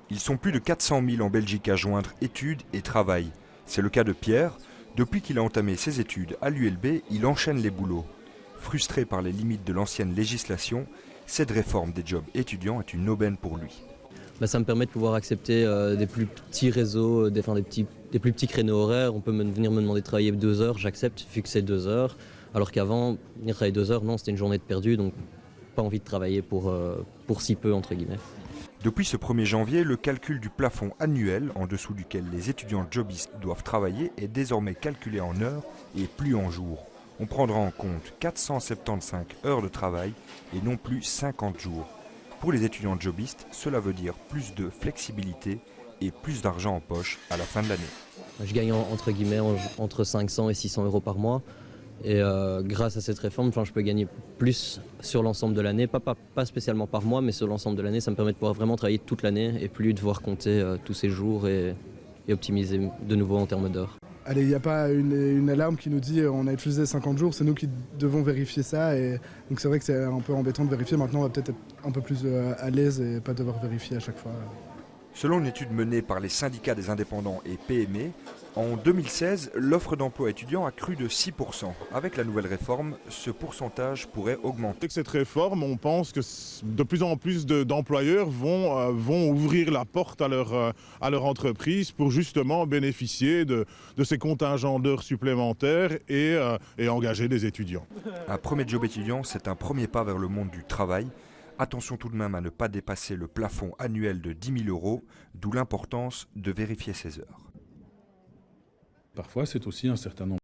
Ils sont plus de 400 000 en Belgique à joindre études et travail. C'est le cas de Pierre. Depuis qu'il a entamé ses études à l'ULB, il enchaîne les boulots. Frustré par les limites de l'ancienne législation, cette réforme des jobs étudiants est une aubaine pour lui. Ça me permet de pouvoir accepter des plus petits réseaux, des plus petits créneaux horaires. On peut venir me demander de travailler 2 heures, j'accepte vu que c'est 2 heures. Alors qu'avant, venir travailler 2 heures, non, c'était une journée de perdu, donc pas envie de travailler pour si peu, entre guillemets. Depuis ce 1er janvier, le calcul du plafond annuel en dessous duquel les étudiants jobistes doivent travailler est désormais calculé en heures et plus en jours. On prendra en compte 475 heures de travail et non plus 50 jours. Pour les étudiants jobistes, cela veut dire plus de flexibilité et plus d'argent en poche à la fin de l'année. Je gagne entre guillemets entre 500 et 600 euros par mois. Et grâce à cette réforme, je peux gagner plus sur l'ensemble de l'année, pas spécialement par mois, mais sur l'ensemble de l'année. Ça me permet de pouvoir vraiment travailler toute l'année et plus devoir compter tous ces jours et optimiser de nouveau en termes d'heures. Allez, il n'y a pas une alarme qui nous dit on a utilisé 50 jours, c'est nous qui devons vérifier ça. Et donc c'est vrai que c'est un peu embêtant de vérifier. Maintenant, on va peut-être être un peu plus à l'aise et pas devoir vérifier à chaque fois. Selon une étude menée par les syndicats des indépendants et PME, en 2016, l'offre d'emploi étudiant a cru de 6%. Avec la nouvelle réforme, ce pourcentage pourrait augmenter. Avec cette réforme, on pense que de plus en plus d'employeurs vont ouvrir la porte à leur entreprise pour justement bénéficier de ces contingents d'heures supplémentaires et engager des étudiants. Un premier job étudiant, c'est un premier pas vers le monde du travail. Attention tout de même à ne pas dépasser le plafond annuel de 10 000 euros, d'où l'importance de vérifier ses heures. Parfois, c'est aussi un certain nombre